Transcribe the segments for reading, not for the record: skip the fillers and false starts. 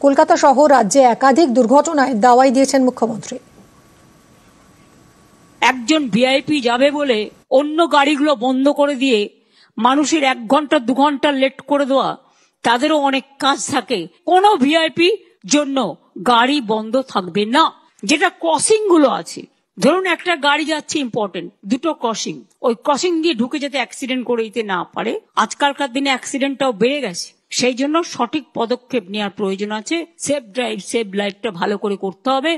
কলকাতা সহ রাজ্যে একাধিক দুর্ঘটনায় দাওয়াই দিয়েছেন মুখ্যমন্ত্রী। একজন ভিআইপি যাবে বলে অন্য গাড়িগুলো বন্ধ করে দিয়ে মানুষের 1 ঘন্টা 2 ঘন্টা লেট করে দেওয়া, তাদেরও অনেক কাজ থাকে। কোনো ভিআইপি জন্য গাড়ি বন্ধ থাকবে না। যেটা ক্রসিং গুলো আছে, ধরুন একটা গাড়ি যাচ্ছে ইম্পর্টেন্ট, 2টো ক্রসিং, ওই ক্রসিং দিয়ে ঢুকে যাতে অ্যাক্সিডেন্ট করে দিতে না পারে। আজকালকার দিনে অ্যাক্সিডেন্টটাও বেড়ে গেছে, সেই জন্য সঠিক পদক্ষেপ নেওয়ার প্রয়োজন আছে। সেফ ড্রাইভ সেভ লাইফটা ভালো করে করতে হবে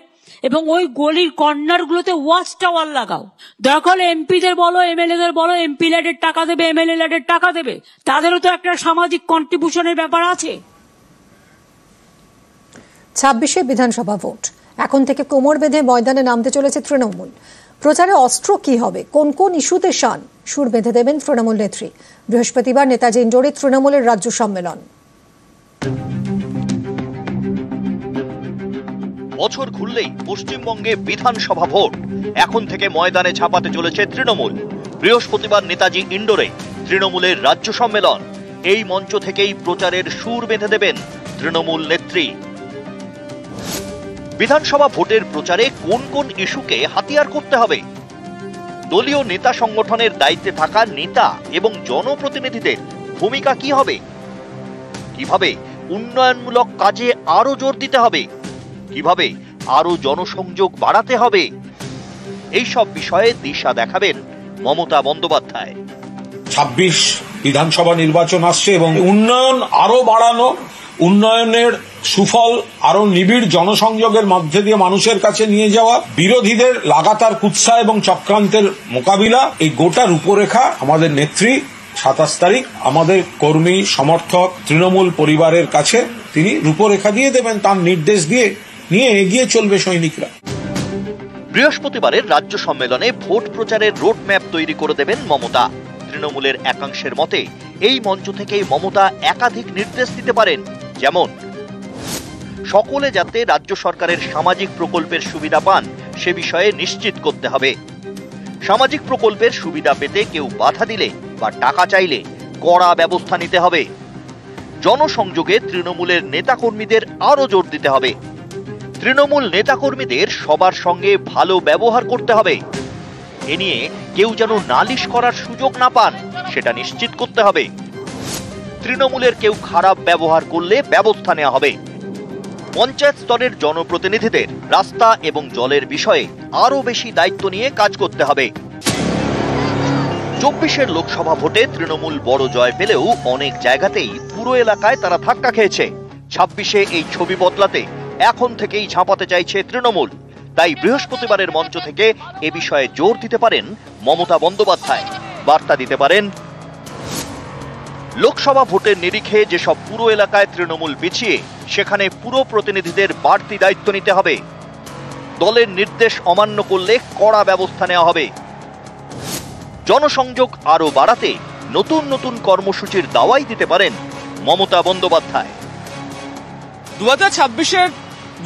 এবং ওই গলির কর্নার গুলোতে ওয়াচ টাওয়ার লাগাও। দরকার হলে এমপিদের বলো, এমএলএদের বলো, এমপি ল্যাডের টাকা দেবে, এমএলএ ল্যাডের টাকা দেবে, তাদেরও তো একটা সামাজিক কন্ট্রিবিউশনের ব্যাপার আছে। 26শে বিধানসভা ভোট, এখন থেকে কোমর বেঁধে ময়দানে নামতে চলেছে তৃণমূল। প্রচারে অস্ত্র কি হবে, কোন কোন ইস্যুতে শান, সুর বেঁধে দেবেন তৃণমূল নেত্রী। বৃহস্পতিবার নেতাজি ইন্ডোরে তৃণমূলের রাজ্য সম্মেলন। বছর ঘুরলেই পশ্চিমবঙ্গে বিধানসভা ভোট, এখন থেকে ময়দানে ঝাঁপাতে চলেছে তৃণমূল। বৃহস্পতিবার নেতাজি ইন্ডোরে তৃণমূলের রাজ্য সম্মেলন। এই মঞ্চ থেকেই প্রচারের সুর বেঁধে দেবেন তৃণমূল নেত্রী। বিধানসভা ভোটের প্রচারে কোন কোন ইস্যুকে হাতিয়ার করতে হবে, দলীয় নেতা সংগঠনের দায়িত্বে থাকা নেতা এবং জনপ্রতিনিধিদের ভূমিকা কি হবে, কিভাবে উন্নয়নমূলক কাজে আরো জোর দিতে হবে, কিভাবে আরো জনসংযোগ বাড়াতে হবে, এই সব বিষয়ে দিশা দেখাবেন মমতা বন্দ্যোপাধ্যায়। 26 বিধানসভা নির্বাচন আসছে এবং উন্নয়ন আরো বাড়ানো, উন্নয়নের সুফল আরো নিবিড় জনসংযোগের মধ্যে দিয়ে মানুষের কাছে নিয়ে যাওয়া, বিরোধীদের লাগাতার কুৎসা এবং চক্রান্তের মোকাবিলা, এই গোটা রূপরেখা আমাদের নেত্রী 27 তারিখ আমাদের কর্মী সমর্থক তৃণমূল পরিবারের কাছে তিনি রূপরেখা দিয়ে দেবেন। তার নির্দেশ দিয়ে নিয়ে এগিয়ে চলবে সৈনিকরা। বৃহস্পতিবারের রাজ্য সম্মেলনে ভোট প্রচারের রোড ম্যাপ তৈরি করে দেবেন মমতা। তৃণমূলের একাংশের মতে এই মঞ্চ থেকেই মমতা একাধিক নির্দেশ দিতে পারেন, যেমন সকলে যাতে রাজ্য সরকারের সামাজিক প্রকল্পের সুবিধা পান সে বিষয়ে নিশ্চিত করতে হবে। সামাজিক প্রকল্পের সুবিধা পেতে কেউ বাধা দিলে বা টাকা চাইলে কড়া ব্যবস্থা নিতে হবে। জনসংযোগে তৃণমূলের নেতাকর্মীদের আরো জোর দিতে হবে। তৃণমূল নেতাকর্মীদের সবার সঙ্গে ভালো ব্যবহার করতে হবে। এ নিয়ে কেউ যেন নালিশ করার সুযোগ না পান সেটা নিশ্চিত করতে হবে। তৃণমূলের কেউ খারাপ ব্যবহার করলে ব্যবস্থা নেওয়া হবে। পঞ্চায়েত স্তরের জনপ্রতিনিধিদের রাস্তা এবং জলের বিষয়ে আরো বেশি দায়িত্ব নিয়ে কাজ করতে হবে। 24-এর লোকসভা ভোটে তৃণমূল বড় জয় পেলেও অনেক জায়গাতেই পুরো এলাকায় তারা ধাক্কা খেয়েছে। 26-এ এই ছবি বদলাতে এখন থেকেই ঝাঁপাতে চাইছে তৃণমূল। তাই বৃহস্পতিবারের মঞ্চ থেকে এ বিষয়ে জোর দিতে পারেন মমতা বন্দ্যোপাধ্যায়। বার্তা দিতে পারেন, লোকসভা ভোটের নিরিখে যেসব পুরো এলাকায় তৃণমূল পিছিয়ে, সেখানে পুরো প্রতিনিধিদের বাড়তি দায়িত্ব নিতে হবে। দলের নির্দেশ অমান্য করলে কড়া ব্যবস্থা নেওয়া হবে। জনসংযোগ আরো বাড়াতে নতুন নতুন কর্মসূচির দাওয়াই দিতে পারেন মমতা বন্দ্যোপাধ্যায়। 2026-এর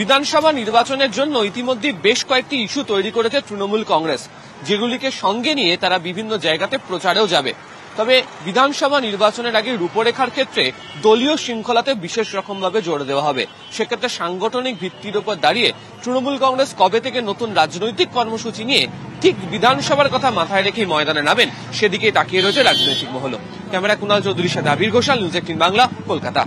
বিধানসভা নির্বাচনের জন্য ইতিমধ্যে বেশ কয়েকটি ইস্যু তৈরি করেছে তৃণমূল কংগ্রেস, যেগুলিকে সঙ্গে নিয়ে তারা বিভিন্ন জায়গাতে প্রচারেও যাবে। তবে বিধানসভা নির্বাচনের আগে রূপরেখার ক্ষেত্রে দলীয় শৃঙ্খলাতে বিশেষ রকমভাবে জোর দেওয়া হবে। সেক্ষেত্রে সাংগঠনিক ভিত্তির উপর দাঁড়িয়ে তৃণমূল কংগ্রেস কবে থেকে নতুন রাজনৈতিক কর্মসূচি নিয়ে ঠিক বিধানসভার কথা মাথায় রেখেই ময়দানে নামেন সেদিকেই তাকিয়ে রয়েছে রাজনৈতিক মহল। ক্যামেরা কুণাল চৌধুরীর সাথে আবির ঘোষাল, নিউজ 18 বাংলা, কলকাতা।